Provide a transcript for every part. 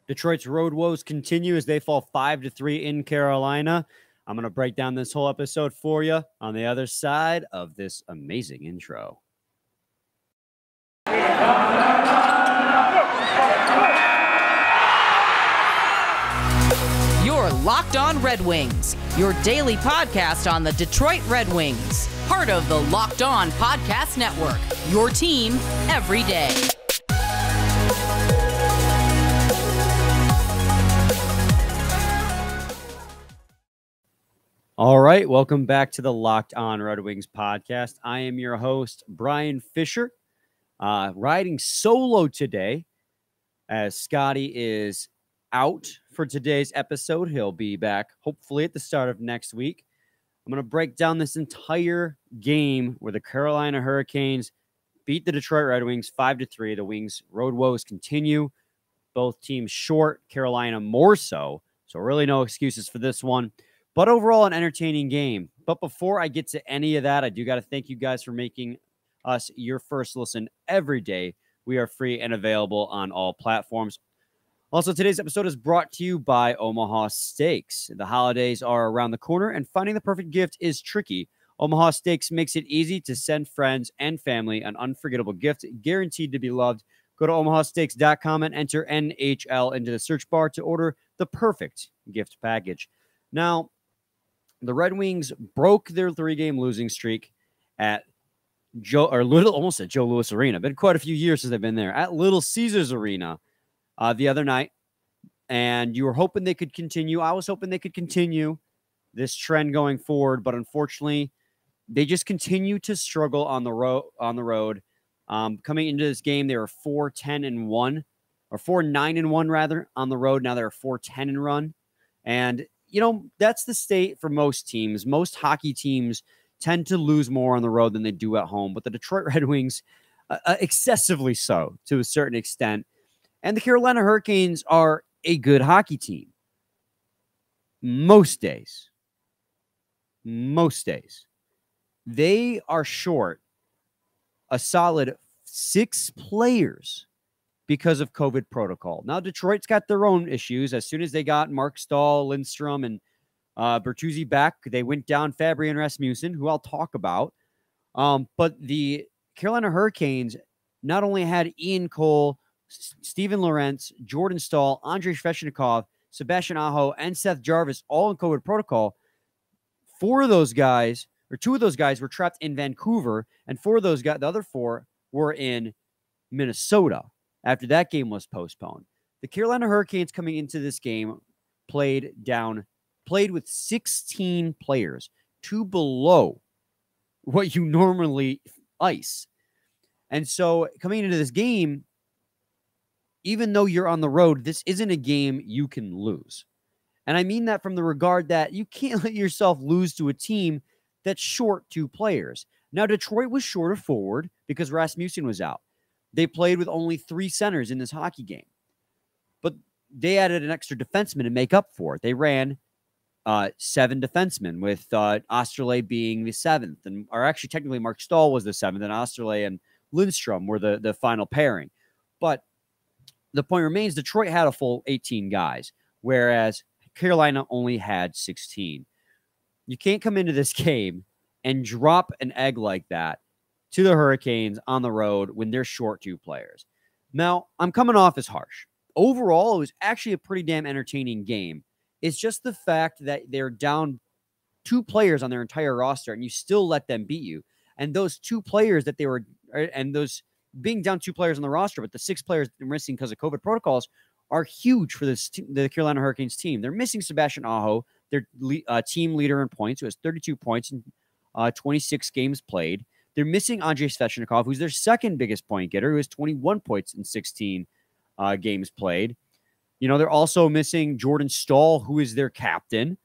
Detroit's road woes continue as they fall 5-3 in Carolina. I'm going to break down this whole episode for you on the other side of this amazing intro. You're Locked On Red Wings, your daily podcast on the Detroit Red Wings, part of the Locked On Podcast Network, your team every day. All right, welcome back to the Locked On Red Wings podcast. I am your host, Brian Fisher, riding solo today as Scotty is out for today's episode. He'll be back hopefully at the start of next week. I'm going to break down this entire game where the Carolina Hurricanes beat the Detroit Red Wings 5-3. The Wings' road woes continue. Both teams short, Carolina more so. So really no excuses for this one. But overall, an entertaining game. But before I get to any of that, I do got to thank you guys for making us your first listen every day. We are free and available on all platforms. Also, today's episode is brought to you by Omaha Steaks. The holidays are around the corner, and finding the perfect gift is tricky. Omaha Steaks makes it easy to send friends and family an unforgettable gift guaranteed to be loved. Go to omahasteaks.com and enter NHL into the search bar to order the perfect gift package. Now, the Red Wings broke their 3-game losing streak at Joe Louis Arena. Been quite a few years since they've been there. At Little Caesars Arena the other night. And you were hoping they could continue. I was hoping they could continue this trend going forward, but unfortunately, they just continue to struggle on the road. Coming into this game, they were 4-10-1, or 4-9-1 rather, on the road. Now they're 4-10-1. And you know, that's the state for most teams. Most hockey teams tend to lose more on the road than they do at home, but the Detroit Red Wings, excessively so to a certain extent. And the Carolina Hurricanes are a good hockey team. Most days. They are short a solid 6 players because of COVID protocol. Now, Detroit's got their own issues. As soon as they got Mark Stahl, Lindstrom, and Bertuzzi back, they went down Fabbri and Rasmussen, who I'll talk about. But the Carolina Hurricanes not only had Ian Cole, Steven Lorentz, Jordan Stahl, Andrei Svechnikov, Sebastian Aho, and Seth Jarvis all in COVID protocol. 4 of those guys, or 2 of those guys, were trapped in Vancouver, and 4 of those guys, the other 4, were in Minnesota after that game was postponed. The Carolina Hurricanes coming into this game played with 16 players, 2 below what you normally ice. And so coming into this game, even though you're on the road, this isn't a game you can lose. And I mean that from the regard that you can't let yourself lose to a team that's short 2 players. Now, Detroit was short of forward because Rasmussen was out. They played with only 3 centers in this hockey game. But they added an extra defenseman to make up for it. They ran 7 defensemen, with Osterley being the 7th. Or actually, technically, Mark Stahl was the 7th, and Osterley and Lindstrom were the final pairing. But the point remains, Detroit had a full 18 guys, whereas Carolina only had 16. You can't come into this game and drop an egg like that to the Hurricanes on the road when they're short 2 players. Now, I'm coming off as harsh. Overall, it was actually a pretty damn entertaining game. It's just the fact that they're down 2 players on their entire roster, and you still let them beat you. And those 2 players that they were, and those being down 2 players on the roster, but the 6 players they're missing because of COVID protocols are huge for the Carolina Hurricanes team. They're missing Sebastian Aho, their team leader in points, who has 32 points in 26 games played. They're missing Andrei Svechnikov, who's their second biggest point getter, who has 21 points in 16 games played. You know, they're also missing Jordan Stahl, who is their captain.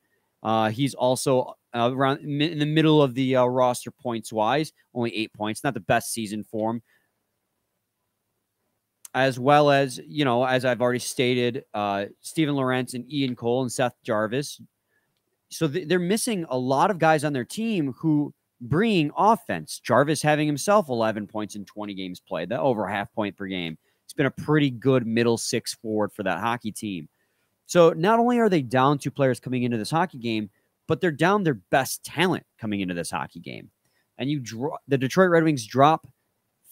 He's also around in the middle of the roster points-wise, only 8 points, not the best season for him. As well as, you know, as I've already stated, Steven Lorentz and Ian Cole and Seth Jarvis. So they're missing a lot of guys on their team who bring offense. Jarvis having himself 11 points in 20 games played, that over half point per game. He's been a pretty good middle six forward for that hockey team. So not only are they down 2 players coming into this hockey game, but they're down their best talent coming into this hockey game. And the Detroit Red Wings drop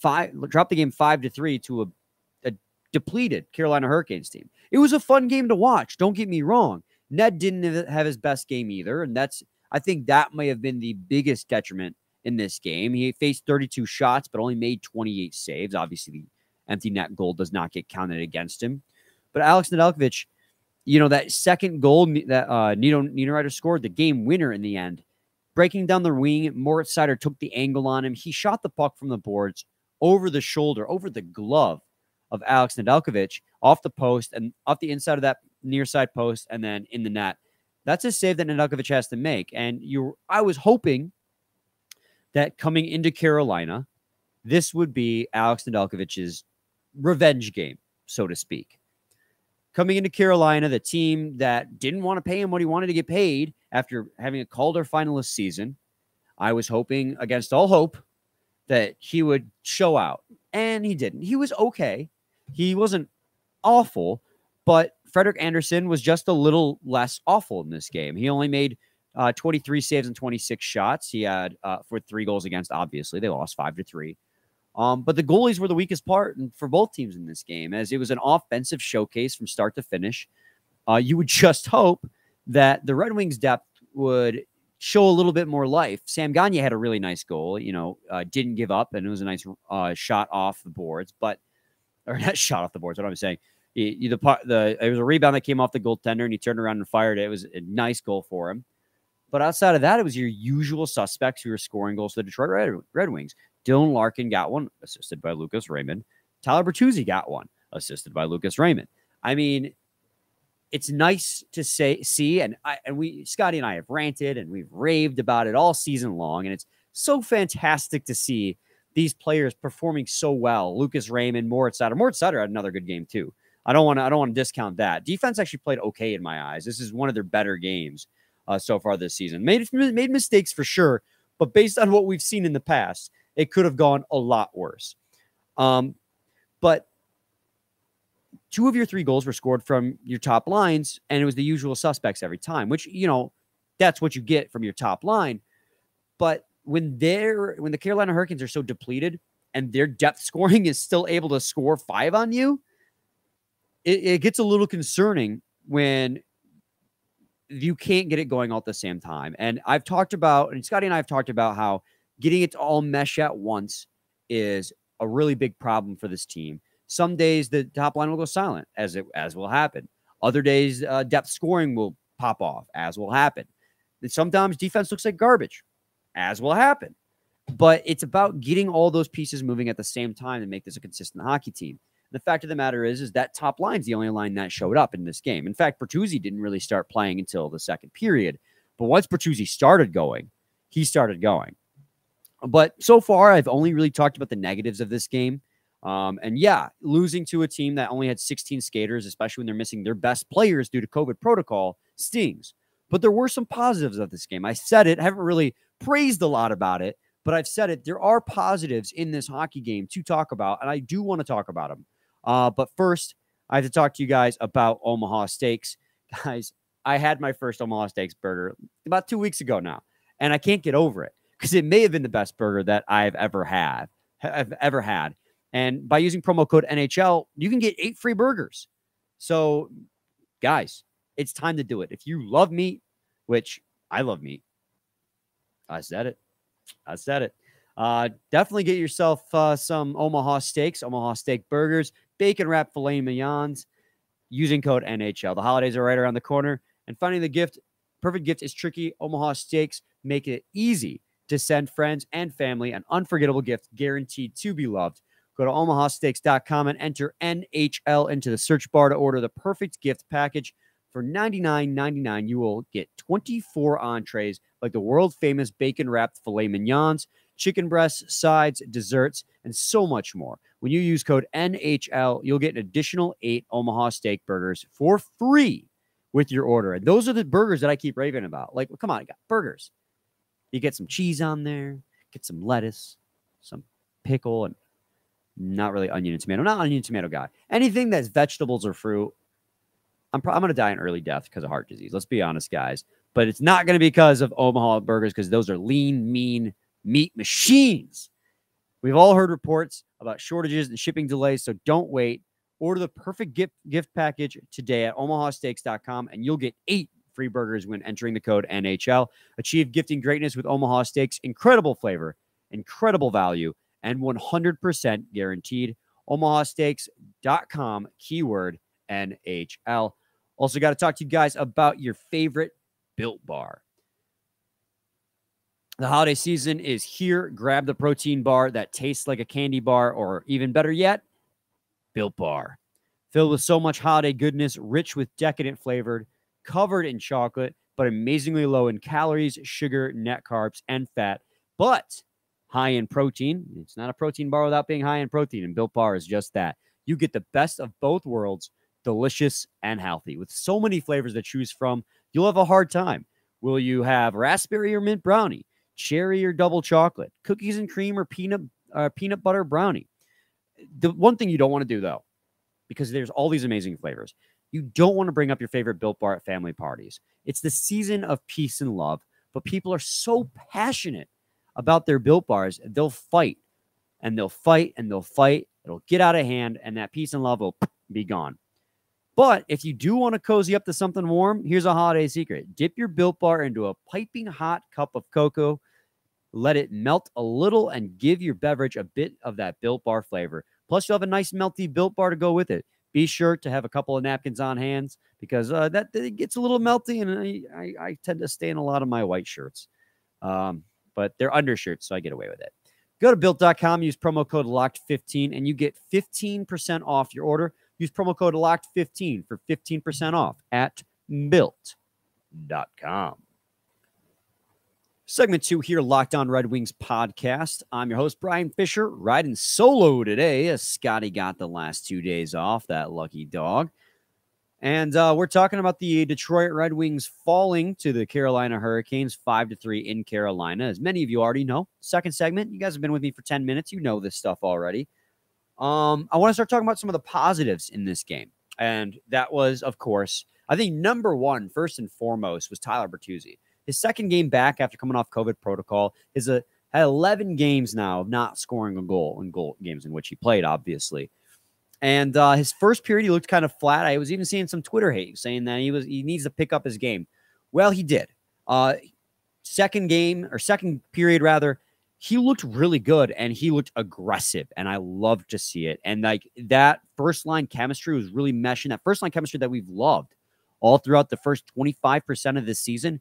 the game 5-3 to a depleted Carolina Hurricanes team. It was a fun game to watch. Don't get me wrong. Ned didn't have his best game either. And I think that may have been the biggest detriment in this game. He faced 32 shots, but only made 28 saves. Obviously, the empty net goal does not get counted against him. But Alex Nedeljkovic, that second goal that Nino Niederreiter scored, the game winner in the end, breaking down the wing, Moritz Seider took the angle on him. He shot the puck from the boards over the shoulder, over the glove of Alex Nedeljkovic, off the post and off the inside of that near side post and then in the net. That's a save that Nedeljkovic has to make. And I was hoping that coming into Carolina, this would be Alex Nedeljkovic's revenge game, so to speak. Coming into Carolina, the team that didn't want to pay him what he wanted to get paid after having a Calder finalist season, I was hoping against all hope that he would show out. And he didn't. He was okay. He wasn't awful, but Frederik Andersen was just a little less awful in this game. He only made 23 saves and 26 shots. He had for 3 goals against, obviously. They lost 5-3. But the goalies were the weakest part for both teams in this game, as it was an offensive showcase from start to finish. You would just hope that the Red Wings depth would show a little bit more life. Sam Gagner had a really nice goal, didn't give up, and it was a nice shot off the boards, or not shot off the boards, what I'm saying. It was a rebound that came off the goaltender, and he turned around and fired it. It was a nice goal for him. But outside of that, it was your usual suspects who were scoring goals for the Detroit Red Wings. Dylan Larkin got one, assisted by Lucas Raymond. Tyler Bertuzzi got one, assisted by Lucas Raymond. I mean, it's nice to see, and Scotty and I have ranted and we've raved about it all season long, and it's so fantastic to see these players performing so well. Lucas Raymond, Moritz Seider had another good game too. I don't want to discount that. Defense actually played okay in my eyes. This is one of their better games so far this season. Made mistakes for sure, but based on what we've seen in the past, it could have gone a lot worse. But 2 of your 3 goals were scored from your top lines, and it was the usual suspects every time, which, that's what you get from your top line. But when the Carolina Hurricanes are so depleted and their depth scoring is still able to score 5 on you, it gets a little concerning when you can't get it going all at the same time. And Scotty and I have talked about how getting it to all mesh at once is a really big problem for this team. Some days the top line will go silent, as will happen. Other days, depth scoring will pop off, as will happen. And sometimes defense looks like garbage, as will happen. But it's about getting all those pieces moving at the same time to make this a consistent hockey team. The fact of the matter is that top line's the only line that showed up in this game. In fact, Bertuzzi didn't really start playing until the second period. But once Bertuzzi started going, he started going. But so far, I've only really talked about the negatives of this game. And yeah, losing to a team that only had 16 skaters, especially when they're missing their best players due to COVID protocol, stings. But there were some positives of this game. I said it, haven't really praised a lot about it, but I've said it. There are positives in this hockey game to talk about, and I do want to talk about them. But first, I have to talk to you guys about Omaha Steaks. Guys, I had my first Omaha Steaks burger about 2 weeks ago now, and I can't get over it because it may have been the best burger that I've ever had. And by using promo code NHL, you can get 8 free burgers. So, guys, it's time to do it. If you love meat, which I love meat, I said it. Definitely get yourself some Omaha Steaks, Omaha Steak burgers, bacon wrapped filet mignons, using code NHL. The holidays are right around the corner, and finding the perfect gift is tricky. Omaha Steaks make it easy to send friends and family an unforgettable gift guaranteed to be loved. Go to omahasteaks.com and enter NHL into the search bar to order the perfect gift package. For $99.99, you will get 24 entrees like the world-famous bacon-wrapped filet mignons, chicken breasts, sides, desserts, and so much more. When you use code NHL, you'll get an additional 8 Omaha Steak burgers for free with your order. And those are the burgers that I keep raving about. Like, come on, you got burgers. You get some cheese on there, get some lettuce, some pickle, and Not really onion and tomato. Not onion and tomato guy. Anything that's vegetables or fruit, I'm going to die an early death because of heart disease. Let's be honest, guys. But it's not going to be because of Omaha burgers, because those are lean, mean meat machines. We've all heard reports about shortages and shipping delays, so don't wait. Order the perfect gift package today at omahasteaks.com, and you'll get 8 free burgers when entering the code NHL. Achieve gifting greatness with Omaha Steaks. Incredible flavor, incredible value, and 100% guaranteed. omahasteaks.com, keyword NHL. Also got to talk to you guys about your favorite Built Bar. The holiday season is here. Grab the protein bar that tastes like a candy bar, or even better yet, Built Bar. Filled with so much holiday goodness, rich with decadent flavored, covered in chocolate, but amazingly low in calories, sugar, net carbs, and fat, but high in protein. It's not a protein bar without being high in protein, and Built Bar is just that. You get the best of both worlds, delicious and healthy. With so many flavors to choose from, you'll have a hard time. Will you have raspberry or mint brownie, cherry or double chocolate, cookies and cream or peanut butter brownie? The one thing you don't want to do, though, because there's all these amazing flavors, you don't want to bring up your favorite Built Bar at family parties. It's the season of peace and love, but people are so passionate about their Built Bars, they'll fight, and they'll fight, and they'll fight. It'll get out of hand, and that peace and love will be gone. But if you do want to cozy up to something warm, here's a holiday secret. Dip your Built Bar into a piping hot cup of cocoa. Let it melt a little and give your beverage a bit of that Built Bar flavor. Plus, you'll have a nice melty Built Bar to go with it. Be sure to have a couple of napkins on hands, because that it gets a little melty, and I tend to stain a lot of my white shirts. But they're undershirts, so I get away with it. Go to Built.com, use promo code LOCKED15, and you get 15% off your order. Use promo code LOCKED15 for 15% off at Built.com. Segment 2 here, Locked On Red Wings podcast. I'm your host, Brian Fisher, riding solo today as Scotty got the last 2 days off, that lucky dog. And we're talking about the Detroit Red Wings falling to the Carolina Hurricanes 5-3 in Carolina. As many of you already know, second segment, you guys have been with me for 10 minutes. You know this stuff already. I want to start talking about some of the positives in this game. And that was, of course, I think number one, first and foremost, was Tyler Bertuzzi. His second game back after coming off COVID protocol is had 11 games now of not scoring a goal in goal games in which he played, obviously. And his first period, he looked kind of flat. I was even seeing some Twitter hate saying that he needs to pick up his game. Well, he did. Second period, rather, he looked really good, and he looked aggressive, and I loved to see it. And like that first-line chemistry was really meshing. That first-line chemistry that we've loved all throughout the first 25% of this season,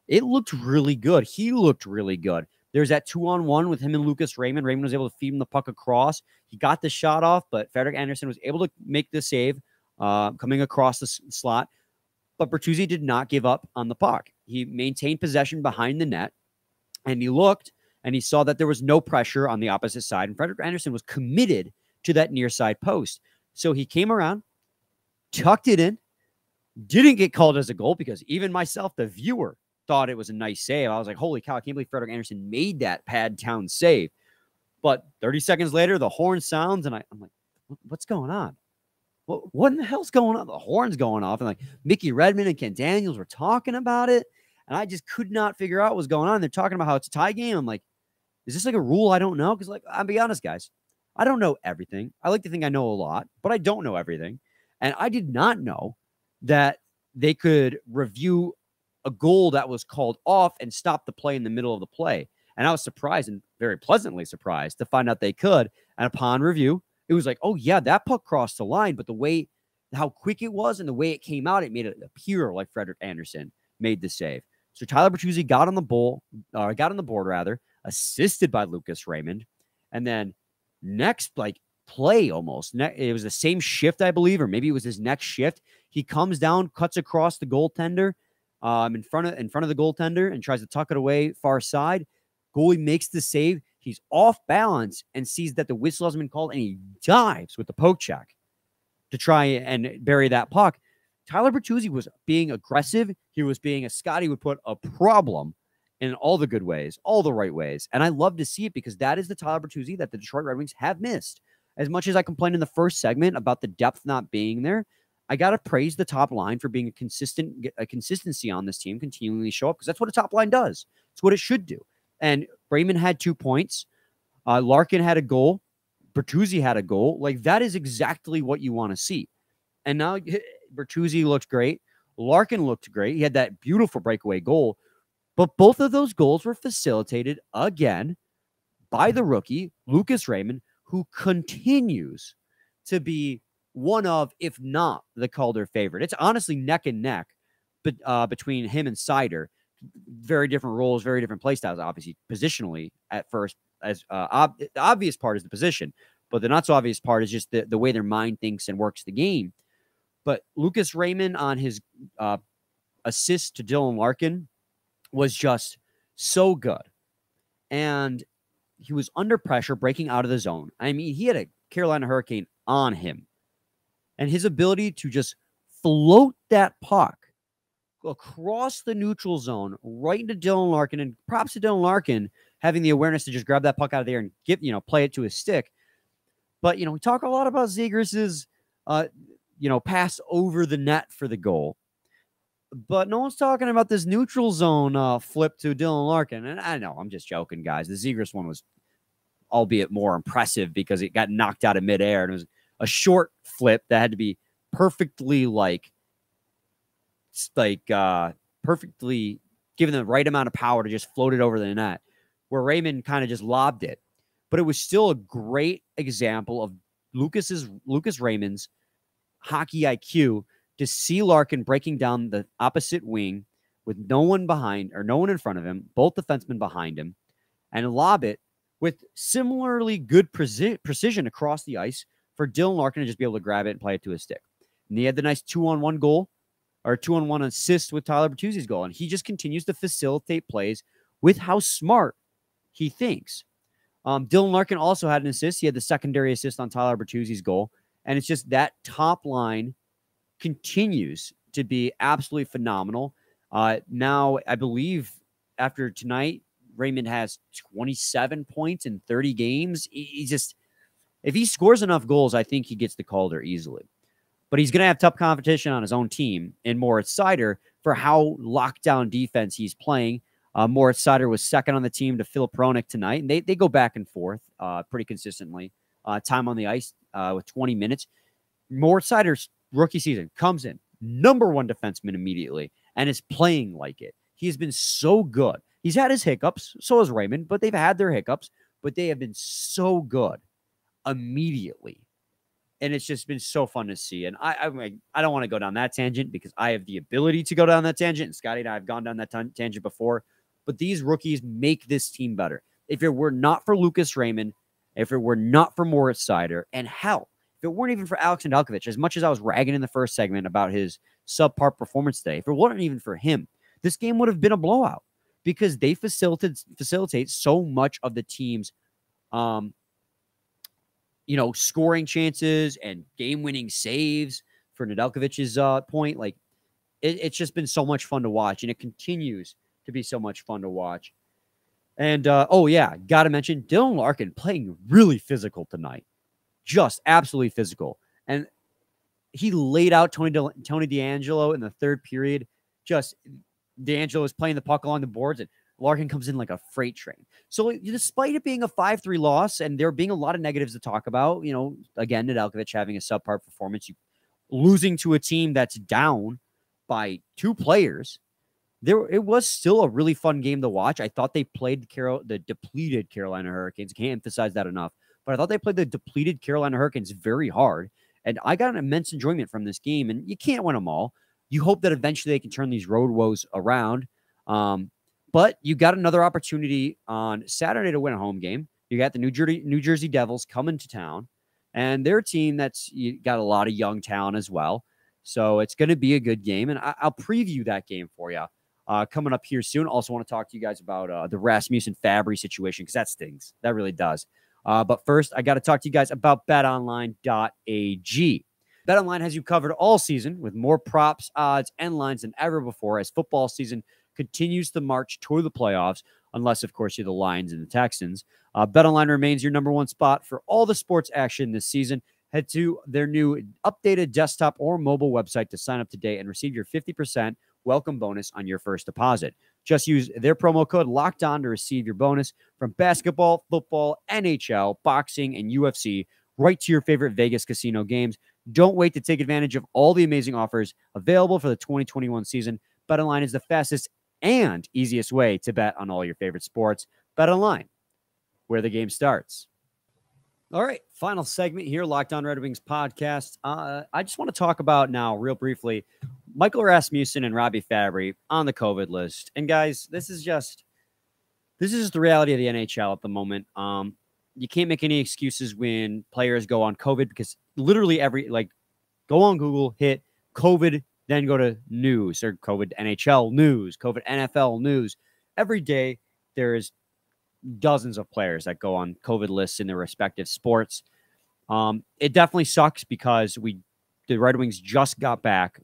it looked really good. He looked really good. There's that 2-on-1 with him and Lucas Raymond. Raymond was able to feed him the puck across. He got the shot off, but Frederik Andersen was able to make the save coming across the slot. But Bertuzzi did not give up on the puck. He maintained possession behind the net, and he looked, and he saw that there was no pressure on the opposite side, and Frederik Andersen was committed to that near side post. So he came around, tucked it in, didn't get called as a goal, because even myself, the viewer, thought it was a nice save. I was like, holy cow, I can't believe Frederik Andersen made that pad down save. But 30 seconds later, the horn sounds, and I'm like, what's going on? What in the hell's going on? The horn's going off, and like Mickey Redmond and Ken Daniels were talking about it, and I just could not figure out what was going on. They're talking about how it's a tie game. I'm like, is this like a rule I don't know? Because like, I'll be honest, guys, I don't know everything. I like to think I know a lot, but I don't know everything. And I did not know that they could review a goal that was called off and stop the play in the middle of the play. And I was surprised, and very pleasantly surprised, to find out they could. And upon review, it was like, oh yeah, that puck crossed the line, but the way, how quick it was and the way it came out, it made it appear like Frederik Andersen made the save. So Tyler Bertuzzi got on the board, assisted by Lucas Raymond. And then next, like, play almost, it was the same shift, I believe, or maybe it was his next shift. He comes down, cuts across the goaltender, in front of the goaltender, and tries to tuck it away far side. Goalie makes the save. He's off balance and sees that the whistle hasn't been called, and he dives with the poke check to try and bury that puck. Tyler Bertuzzi was being aggressive. He was being, as Scotty would put, a problem in all the good ways, all the right ways. And I love to see it, because that is the Tyler Bertuzzi that the Detroit Red Wings have missed. as much as I complained in the first segment about the depth not being there, I got to praise the top line for being a consistency on this team, continually show up, because that's what a top line does. It's what it should do. And Raymond had 2 points. Larkin had a goal. Bertuzzi had a goal. Like, that is exactly what you want to see. And now Bertuzzi looked great. Larkin looked great. He had that beautiful breakaway goal. But both of those goals were facilitated again by the rookie, Lucas Raymond, who continues to be one of, if not the Calder favorite. It's honestly neck and neck between him and Seider. Very different roles, very different play styles, obviously, positionally at first. As the obvious part is the position, but the not so obvious part is just the way their mind thinks and works the game. But Lucas Raymond on his assist to Dylan Larkin was just so good. And he was under pressure, breaking out of the zone. I mean, he had a Carolina Hurricane on him. And his ability to just float that puck across the neutral zone right into Dylan Larkin, and props to Dylan Larkin having the awareness to just grab that puck out of there and play it to his stick. But, we talk a lot about Zegras' pass over the net for the goal. But no one's talking about this neutral zone flip to Dylan Larkin. And I know, I'm just joking, guys. The Zegras one was, albeit more impressive, because it got knocked out of midair. And it was a short flip that had to be perfectly, perfectly given the right amount of power to just float it over the net, where Raymond kind of just lobbed it. But it was still a great example of Lucas Raymond's hockey IQ to see Larkin breaking down the opposite wing with no one in front of him, both defensemen behind him, and lob it with similarly good precision across the ice for Dylan Larkin to just be able to grab it and play it to his stick. And he had the nice 2-on-1 goal, or 2-on-1 assist with Tyler Bertuzzi's goal. And he just continues to facilitate plays with how smart he thinks. Dylan Larkin also had an assist. He had the secondary assist on Tyler Bertuzzi's goal. And it's just that top line continues to be absolutely phenomenal. Now, I believe after tonight, Raymond has 27 points in 30 games. If he scores enough goals, I think he gets the Calder easily. But he's going to have tough competition on his own team in Moritz Seider for how lockdown defense he's playing. Moritz Seider was second on the team to Philip Hronek tonight, and they go back and forth pretty consistently. Time on the ice with 20 minutes. Moritz Seider's rookie season comes in, number 1 defenseman immediately, and is playing like it. He's been so good. He's had his hiccups, so has Raymond, but they've had their hiccups, but they have been so good immediately. And it's just been so fun to see. And I don't want to go down that tangent because I have the ability to go down that tangent. And Scotty and I have gone down that tangent before. But these rookies make this team better. If it were not for Lucas Raymond, if it were not for Moritz Seider, and hell, if it weren't even for Alex Nedeljkovic, as much as I was ragging in the first segment about his subpar performance today, if it wasn't even for him, this game would have been a blowout because they facilitate so much of the team's scoring chances and game-winning saves for Nedeljkovic's point. Like, it's just been so much fun to watch, and it continues to be so much fun to watch. And, got to mention Dylan Larkin playing really physical tonight. Just absolutely physical. And he laid out Tony DeAngelo in the third period. Just DeAngelo is playing the puck along the boards, and Larkin comes in like a freight train. So despite it being a 5-3 loss and there being a lot of negatives to talk about, again, Nedeljkovic having a subpar performance, losing to a team that's down by 2 players, it was still a really fun game to watch. I thought they played the depleted Carolina Hurricanes. Can't emphasize that enough. But I thought they played the depleted Carolina Hurricanes very hard. And I got an immense enjoyment from this game. And you can't win them all. You hope that eventually they can turn these road woes around. But you got another opportunity on Saturday to win a home game. You got the New Jersey Devils coming to town. And they're a team that's got a lot of young talent as well. So it's going to be a good game. And I'll preview that game for you coming up here soon. Also want to talk to you guys about the Rasmussen and Fabbri situation because that stings. That really does. But first, I got to talk to you guys about BetOnline.ag. BetOnline has you covered all season with more props, odds, and lines than ever before as football season continues to march toward the playoffs. unless, of course, you're the Lions and the Texans. BetOnline remains your number one spot for all the sports action this season. Head to their new updated desktop or mobile website to sign up today and receive your 50% welcome bonus on your first deposit. Just use their promo code LOCKEDON to receive your bonus from basketball, football, NHL, boxing, and UFC right to your favorite Vegas casino games. Don't wait to take advantage of all the amazing offers available for the 2021 season. BetOnline is the fastest and easiest way to bet on all your favorite sports. BetOnline, where the game starts. All right, final segment here, Locked On Red Wings podcast. I just want to talk about now, real briefly, Michael Rasmussen and Robby Fabbri on the COVID list. And guys, this is just the reality of the NHL at the moment. You can't make any excuses when players go on COVID, because literally go on Google, hit COVID, then go to news, or COVID NHL news, COVID NFL news. Every day there is dozens of players that go on COVID lists in their respective sports. It definitely sucks because the Red Wings just got back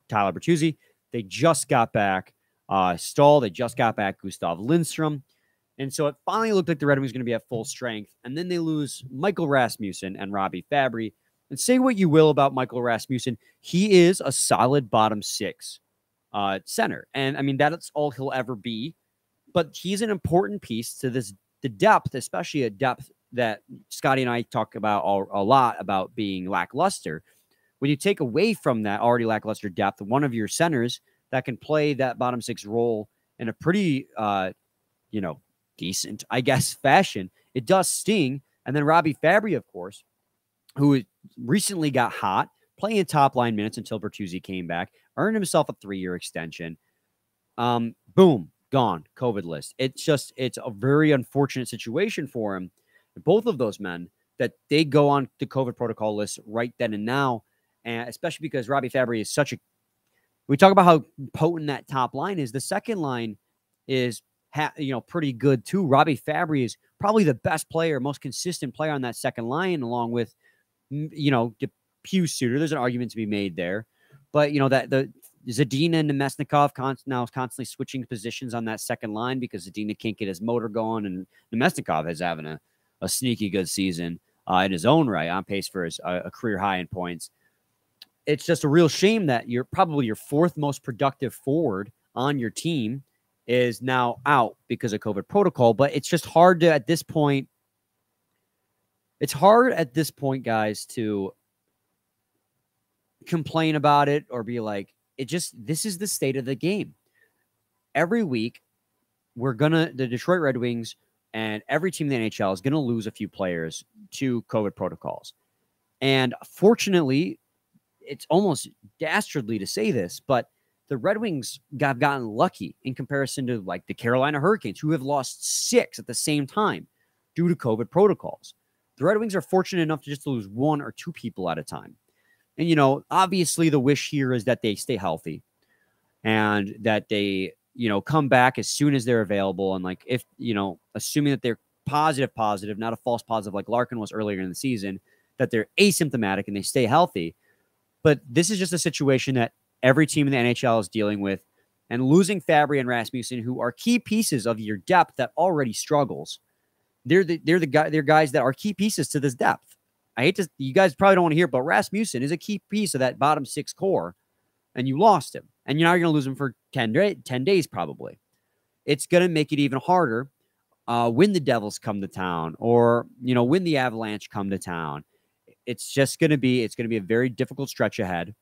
Tyler Bertuzzi. They just got back Stahl. They just got back Gustav Lindstrom. And so it finally looked like the Red Wings going to be at full strength. And then they lose Michael Rasmussen and Robby Fabbri. And say what you will about Michael Rasmussen, he is a solid bottom six center. And I mean, that's all he'll ever be. But he's an important piece to the depth, especially a depth that Scotty and I talk about a lot about being lackluster. When you take away from that already lackluster depth, one of your centers that can play that bottom six role in a pretty, decent, I guess, fashion, it does sting. And then Robby Fabbri, of course, who recently got hot, playing top line minutes until Bertuzzi came back, earned himself a 3-year extension. Boom, gone, COVID list. It's a very unfortunate situation for him. Both of those men, that they go on the COVID protocol list right then and now, and especially because Robby Fabbri is we talk about how potent that top line is. The second line is pretty good too. Robby Fabbri is probably the best player, most consistent player on that second line, along with Pius Suter. There's an argument to be made there, but that the Zadina and Nemesnikov now is constantly switching positions on that second line because Zadina can't get his motor going, and Nemesnikov is having a sneaky good season in his own right, on pace for a career high in points. It's just a real shame that you're probably your fourth most productive forward on your team is now out because of COVID protocol. But it's just hard at this point, guys, to complain about it or be like, this is the state of the game. Every week, the Detroit Red Wings and every team in the NHL is going to lose a few players to COVID protocols. And fortunately, it's almost dastardly to say this, but the Red Wings have gotten lucky in comparison to the Carolina Hurricanes, who have lost 6 at the same time due to COVID protocols. The Red Wings are fortunate enough to just lose 1 or 2 people at a time. And, obviously the wish here is that they stay healthy and that they, come back as soon as they're available. And if, assuming that they're positive, not a false positive like Larkin was earlier in the season, that they're asymptomatic and they stay healthy. But this is just a situation that every team in the NHL is dealing with, and losing Fabbri and Rasmussen, who are key pieces of your depth that already struggles. They're guys that are key pieces to this depth. You guys probably don't want to hear, but Rasmussen is a key piece of that bottom 6 core, and you lost him, and you're going to lose him for 10 days probably. It's going to make it even harder when the Devils come to town, or when the Avalanche come to town. It's going to be a very difficult stretch ahead.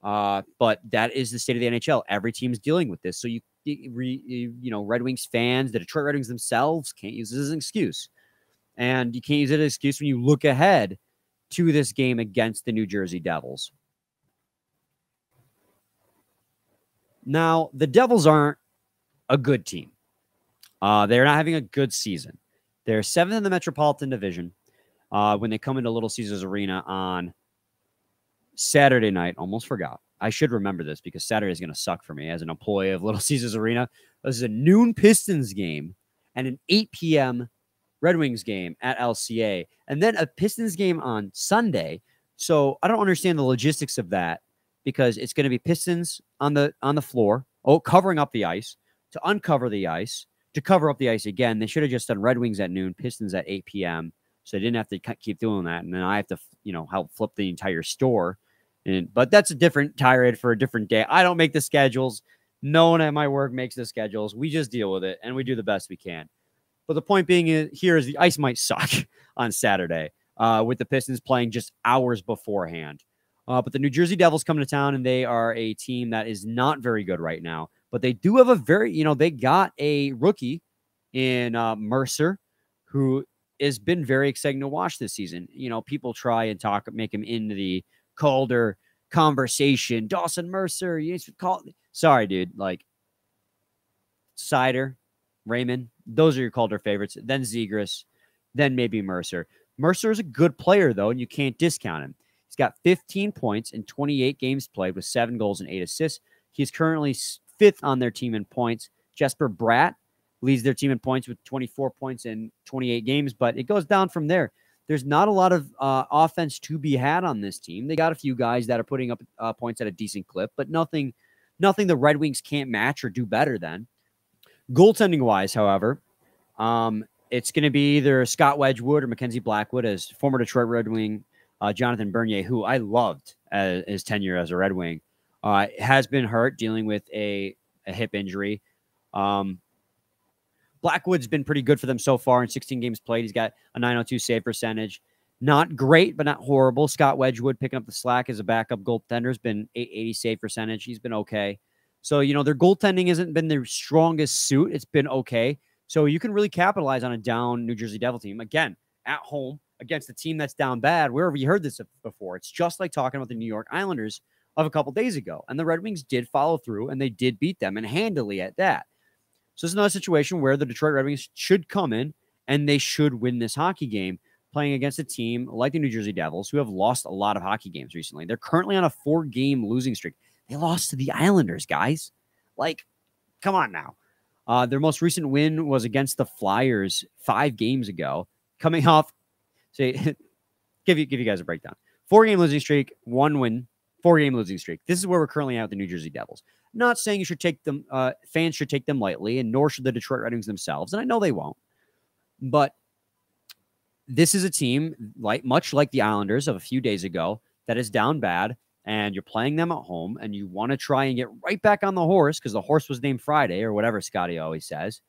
But that is the state of the NHL. Every team is dealing with this. So Red Wings fans, the Detroit Red Wings themselves, can't use this as an excuse. And you can't use it as an excuse when you look ahead to this game against the New Jersey Devils. Now, the Devils aren't a good team. They're not having a good season. They're 7th in the Metropolitan Division when they come into Little Caesars Arena on Saturday night. Almost forgot. I should remember this because Saturday is going to suck for me as an employee of Little Caesars Arena. This is a noon Pistons game and an 8 p.m. Red Wings game at LCA, and then a Pistons game on Sunday. So I don't understand the logistics of that, because it's going to be Pistons on the floor, covering up the ice to uncover the ice, to cover up the ice again. They should have just done Red Wings at noon, Pistons at 8 p.m. So they didn't have to keep doing that. And then I have to, help flip the entire store. But that's a different tirade for a different day. I don't make the schedules. No one at my work makes the schedules. We just deal with it, and we do the best we can. But the point being here is the ice might suck on Saturday with the Pistons playing just hours beforehand. But the New Jersey Devils come to town, and they are a team that is not very good right now. But they do have a they got a rookie in Mercer, who has been very exciting to watch this season. People try and make him into the Calder conversation. Dawson Mercer, you need to call. Sorry, dude. Like Sider, Raymond, those are your Calder favorites. Then Zegras, then maybe Mercer. Mercer is a good player, though, and you can't discount him. He's got 15 points in 28 games played with 7 goals and 8 assists. He's currently 5th on their team in points. Jesper Bratt leads their team in points with 24 points in 28 games, but it goes down from there. There's not a lot of offense to be had on this team. They got a few guys that are putting up points at a decent clip, but nothing the Red Wings can't match or do better than. Goaltending-wise, however, it's going to be either Scott Wedgwood or Mackenzie Blackwood, as former Detroit Red Wing Jonathan Bernier, who I loved his tenure as a Red Wing, has been hurt, dealing with a hip injury. Blackwood's been pretty good for them so far in 16 games played. He's got a .902 save percentage. Not great, but not horrible. Scott Wedgwood picking up the slack as a backup goaltender has been 880 save percentage. He's been okay. So, their goaltending hasn't been their strongest suit. It's been okay. So you can really capitalize on a down New Jersey Devil team. Again, at home against a team that's down bad. Where have you heard this before? It's just like talking about the New York Islanders of a couple days ago. And the Red Wings did follow through, and they did beat them, and handily at that. So it's another situation where the Detroit Red Wings should come in, and they should win this hockey game, playing against a team like the New Jersey Devils, who have lost a lot of hockey games recently. They're currently on a 4-game losing streak. They lost to the Islanders, guys. Like, come on now. Their most recent win was against the Flyers 5 games ago, coming off, say, give you guys a breakdown. 4-game losing streak, 1 win, 4-game losing streak. This is where we're currently at with the New Jersey Devils. Not saying you should take them, fans should take them lightly, and nor should the Detroit Red Wings themselves. And I know they won't. But this is a team, much like the Islanders of a few days ago, that is down bad, and you're playing them at home, and you want to try and get right back on the horse, because the horse was named Friday, or whatever Scotty always says,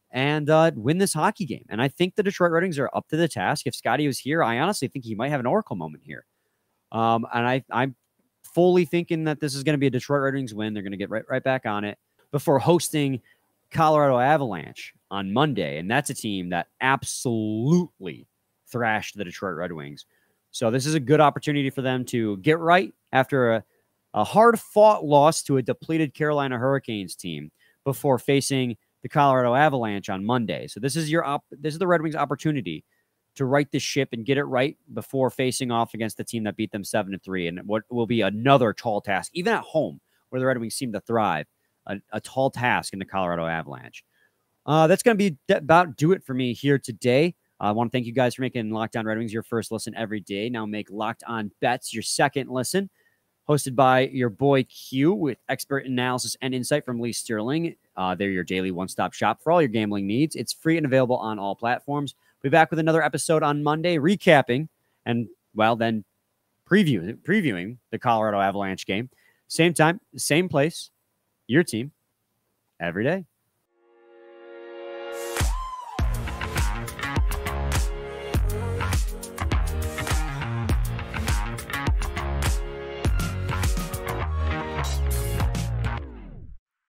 and win this hockey game. And I think the Detroit Red Wings are up to the task. If Scotty was here, I honestly think he might have an oracle moment here. And I'm fully thinking that this is going to be a Detroit Red Wings win. They're going to get right back on it before hosting Colorado Avalanche on Monday. And that's a team that absolutely thrashed the Detroit Red Wings. So this is a good opportunity for them to get right after a hard-fought loss to a depleted Carolina Hurricanes team before facing the Colorado Avalanche on Monday. So this is the Red Wings' opportunity to right the ship and get it right before facing off against the team that beat them 7-3, and what will be another tall task, even at home, where the Red Wings seem to thrive, a tall task in the Colorado Avalanche. That's going to be about do it for me here today. I want to thank you guys for making Locked On Red Wings your first listen every day. Now make Locked On Bets your second listen, hosted by your boy Q with expert analysis and insight from Lee Sterling. They're your daily one-stop shop for all your gambling needs. It's free and available on all platforms. We'll be back with another episode on Monday, recapping and, then previewing the Colorado Avalanche game. Same time, same place, your team, every day.